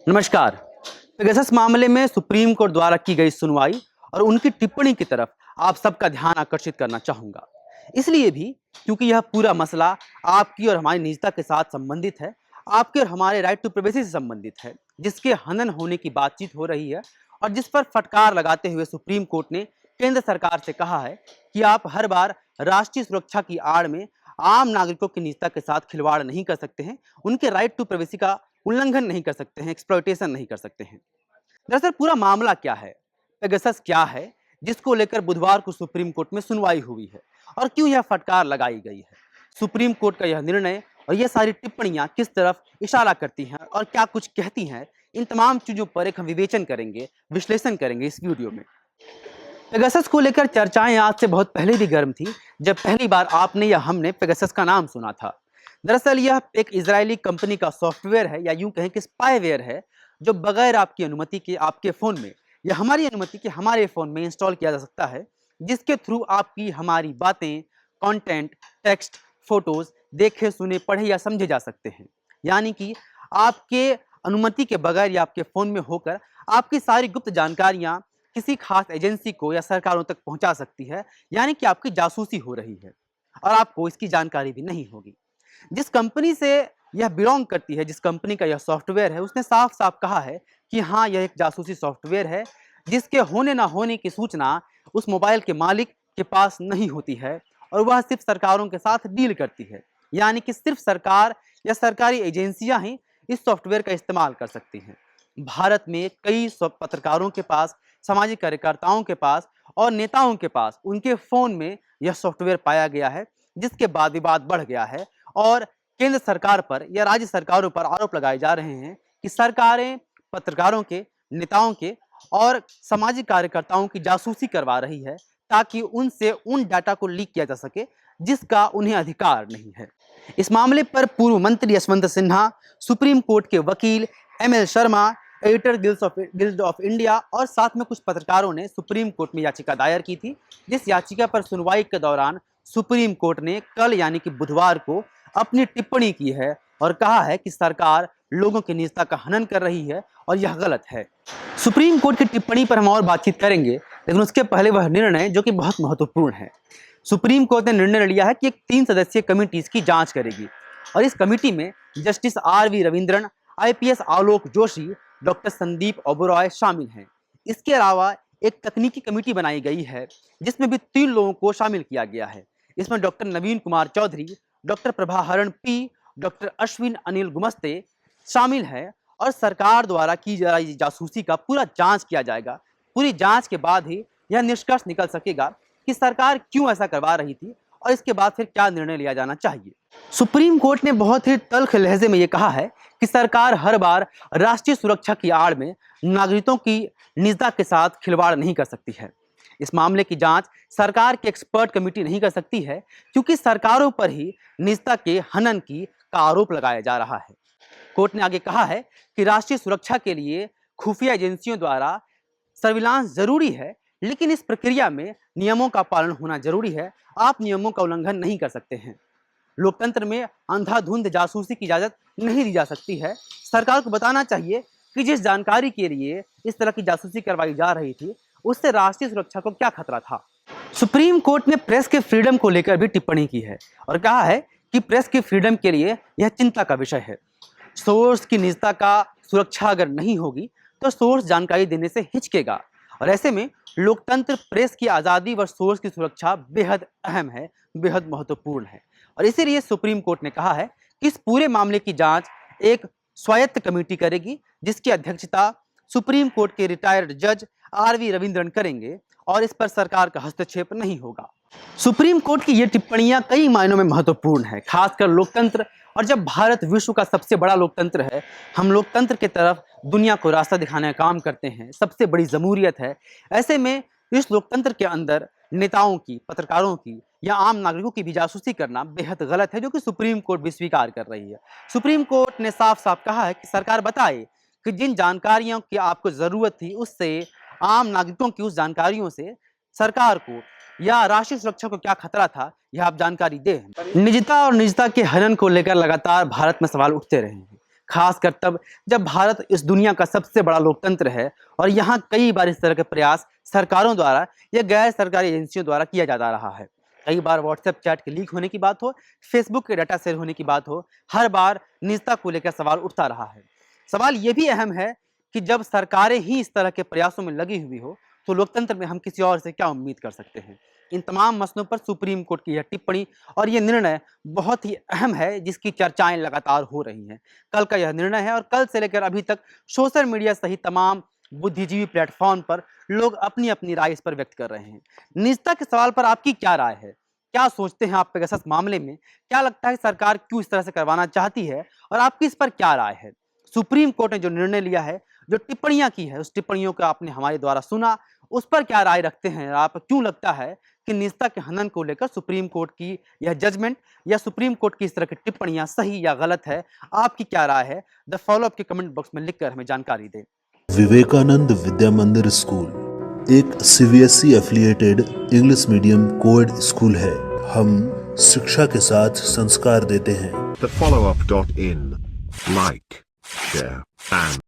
नमस्कार। पेगासस मामले में सुप्रीम कोर्ट द्वारा की गई सुनवाई और उनकी टिप्पणी की तरफ आप सबका ध्यान आकर्षित करना चाहूंगा। इसलिए भी क्योंकि यह पूरा मसला आपकी और हमारी निजता के साथ संबंधित है, आपके और हमारे राइट टू प्राइवेसी से संबंधित है, जिसके हनन होने की बातचीत हो रही है और जिस पर फटकार लगाते हुए सुप्रीम कोर्ट ने केंद्र सरकार से कहा है कि आप हर बार राष्ट्रीय सुरक्षा की आड़ में आम नागरिकों की निजता के साथ खिलवाड़ नहीं कर सकते हैं, उनके राइट टू प्राइवेसी का उल्लंघन नहीं कर सकते हैं, एक्सप्लॉयटेशन नहीं कर सकते हैं। दरअसल पूरा मामला क्या है, पेगासस क्या है, जिसको लेकर बुधवार को सुप्रीम कोर्ट में सुनवाई हुई है और क्यों यह फटकार लगाई गई है। सुप्रीम कोर्ट का यह निर्णय और यह सारी टिप्पणियां किस तरफ इशारा करती हैं और क्या कुछ कहती हैं, इन तमाम चीजों पर एक हम विवेचन करेंगे, विश्लेषण करेंगे इस वीडियो में। पेगासस को लेकर चर्चाएं आज से बहुत पहले भी गर्म थी, जब पहली बार आपने या हमने पेगासस का नाम सुना था। दरअसल यह एक इजरायली कंपनी का सॉफ्टवेयर है, या यूं कहें कि स्पाईवेयर है, जो बगैर आपकी अनुमति के आपके फोन में या हमारी अनुमति के हमारे फोन में इंस्टॉल किया जा सकता है, जिसके थ्रू आपकी हमारी बातें, कंटेंट, टेक्स्ट, फोटोज देखे, सुने, पढ़े या समझे जा सकते हैं। यानी कि आपके अनुमति के बगैर या आपके फोन में होकर आपकी सारी गुप्त जानकारियां किसी खास एजेंसी को या सरकारों तक पहुंचा सकती है। यानी कि आपकी जासूसी हो रही है और आपको इसकी जानकारी भी नहीं होगी। जिस कंपनी से यह बिलोंग करती है, जिस कंपनी का यह सॉफ्टवेयर है, उसने साफ साफ कहा है कि हाँ, यह एक जासूसी सॉफ्टवेयर है, जिसके होने ना होने की सूचना उस मोबाइल के मालिक के पास नहीं होती है और वह सिर्फ सरकारों के साथ डील करती है। यानी कि सिर्फ सरकार या सरकारी एजेंसियां ही इस सॉफ्टवेयर का इस्तेमाल कर सकती हैं। भारत में कई पत्रकारों के पास, सामाजिक कार्यकर्ताओं के पास और नेताओं के पास उनके फोन में यह सॉफ्टवेयर पाया गया है, जिसके बाद विवाद बढ़ गया है और केंद्र सरकार पर या राज्य सरकारों पर आरोप लगाए जा रहे हैं कि सरकारें पत्रकारों के, नेताओं के और सामाजिक कार्यकर्ताओं की जासूसी करवा रही है, ताकि उनसे उन डाटा को लीक किया जा सके जिसका उन्हें अधिकार नहीं है। इस मामले पर पूर्व मंत्री यशवंत सिन्हा, सुप्रीम कोर्ट के वकील ML Sharma, editor guild of India और साथ में कुछ पत्रकारों ने सुप्रीम कोर्ट में याचिका दायर की थी, जिस याचिका पर सुनवाई के दौरान सुप्रीम कोर्ट ने कल यानी कि बुधवार को अपनी टिप्पणी की है और कहा है कि सरकार लोगों की निजता का हनन कर रही है और यह गलत है। सुप्रीम कोर्ट की टिप्पणी पर हम और बातचीत करेंगे, लेकिन उसके पहले वह निर्णय जो कि बहुत महत्वपूर्ण है। सुप्रीम कोर्ट ने निर्णय लिया है कि एक 3 सदस्यीय कमेटी इसकी जांच करेगी और इस कमेटी में जस्टिस RV रविंद्रन, IPS आलोक जोशी, डॉक्टर संदीप ओबरॉय शामिल हैं। इसके अलावा एक तकनीकी कमेटी बनाई गई है, जिसमें भी 3 लोगों को शामिल किया गया है। इसमें doctor Naveen Kumar Chaudhary, doctor Prabhaharan P, doctor Ashwin Anil Gumaste शामिल है और सरकार द्वारा की जा रही जासूसी का पूरा जांच किया जाएगा। पूरी जांच के बाद ही यह निष्कर्ष निकल सकेगा कि सरकार क्यों ऐसा करवा रही थी और इसके बाद फिर क्या निर्णय लिया जाना चाहिए। सुप्रीम कोर्ट ने बहुत ही तल्ख लहजे में यह कहा है कि सरकार हर बार राष्ट्रीय सुरक्षा की आड़ में नागरिकों की निजता के साथ खिलवाड़ नहीं कर सकती है। इस मामले की जांच सरकार की एक्सपर्ट कमेटी नहीं कर सकती है, क्योंकि सरकारों पर ही निजता के हनन का आरोप लगाया जा रहा है। कोर्ट ने आगे कहा है कि राष्ट्रीय सुरक्षा के लिए खुफिया एजेंसियों द्वारा सर्विलांस जरूरी है, लेकिन इस प्रक्रिया में नियमों का पालन होना जरूरी है। आप नियमों का उल्लंघन नहीं कर सकते हैं। लोकतंत्र में अंधाधुंध जासूसी की इजाजत नहीं दी जा सकती है। सरकार को बताना चाहिए कि जिस जानकारी के लिए इस तरह की जासूसी करवाई जा रही थी, उससे राष्ट्रीय सुरक्षा को क्या खतरा था। सुप्रीम कोर्ट ने प्रेस के फ्रीडम को लेकर भी टिप्पणी की है और कहा है कि प्रेस की फ्रीडम के लिए यह चिंता का विषय है। सोर्स की निजता का सुरक्षा अगर नहीं होगी तो सोर्स जानकारी देने से हिचकेगा और ऐसे में लोकतंत्र, प्रेस की आज़ादी व सोर्स की सुरक्षा बेहद अहम है, बेहद महत्वपूर्ण है। और इसीलिए सुप्रीम कोर्ट ने कहा है कि इस पूरे मामले की जांच एक स्वायत्त कमेटी करेगी, जिसकी अध्यक्षता सुप्रीम कोर्ट के रिटायर्ड जज RV रविंद्रन करेंगे और इस पर सरकार का हस्तक्षेप नहीं होगा। सुप्रीम कोर्ट की ये टिप्पणियां कई मायनों में महत्वपूर्ण है, खासकर लोकतंत्र। और जब भारत विश्व का सबसे बड़ा लोकतंत्र है, हम लोकतंत्र की तरफ दुनिया को रास्ता दिखाने का काम करते हैं, सबसे बड़ी जमहूरियत है। ऐसे में इस लोकतंत्र के अंदर नेताओं की, पत्रकारों की या आम नागरिकों की भी जासूसी करना बेहद गलत है, जो कि सुप्रीम कोर्ट भी स्वीकार कर रही है। सुप्रीम कोर्ट ने साफ साफ कहा है कि सरकार बताए कि जिन जानकारियों की आपको जरूरत थी, उससे आम नागरिकों की उस जानकारियों से सरकार को या राष्ट्रीय सुरक्षा को क्या खतरा था, यह आप जानकारी दें। निजता और निजता के हनन को लेकर लगातार भारत में सवाल उठते रहे हैं। खासकर तब जब भारत इस दुनिया का सबसे बड़ा लोकतंत्र है और यहाँ कई बार इस तरह के प्रयास सरकारों द्वारा या गैर सरकारी एजेंसियों द्वारा किया जाता रहा है। कई बार व्हाट्सएप चैट के लीक होने की बात हो, फेसबुक के डाटा शेयर होने की बात हो, हर बार निजता को लेकर सवाल उठता रहा है। सवाल ये भी अहम है कि जब सरकारें ही इस तरह के प्रयासों में लगी हुई हो तो लोकतंत्र में हम किसी और से क्या उम्मीद कर सकते हैं। इन तमाम मसलों पर सुप्रीम कोर्ट की यह टिप्पणी और यह निर्णय बहुत ही अहम है, जिसकी चर्चाएं लगातार हो रही हैं। कल का यह निर्णय है और कल से लेकर अभी तक सोशल मीडिया सहित तमाम बुद्धिजीवी प्लेटफॉर्म पर लोग अपनी अपनी राय इस पर व्यक्त कर रहे हैं। निजता के सवाल पर आपकी क्या राय है? क्या सोचते हैं आप पेगासस मामले में? क्या लगता है सरकार क्यों इस तरह से करवाना चाहती है और आपकी इस पर क्या राय है? सुप्रीम कोर्ट ने जो निर्णय लिया है, जो टिप्पणियां की है, उस टिप्पणियों को आपने हमारे द्वारा सुना, उस पर क्या राय रखते हैं? आप क्यों लगता है कि निजता के हनन को लेकर सुप्रीम कोर्ट की यह जजमेंट या सुप्रीम कोर्ट की इस तरह की टिप्पणियां सही या गलत है? आपकी क्या राय है? द फॉलो अप के कमेंट बॉक्स में लिखकर हमें जानकारी दें। विवेकानंद विद्या मंदिर स्कूल एक CBSE affiliated English medium coed school है। हम शिक्षा के साथ संस्कार देते हैं। thefollowup.in. Like, share, and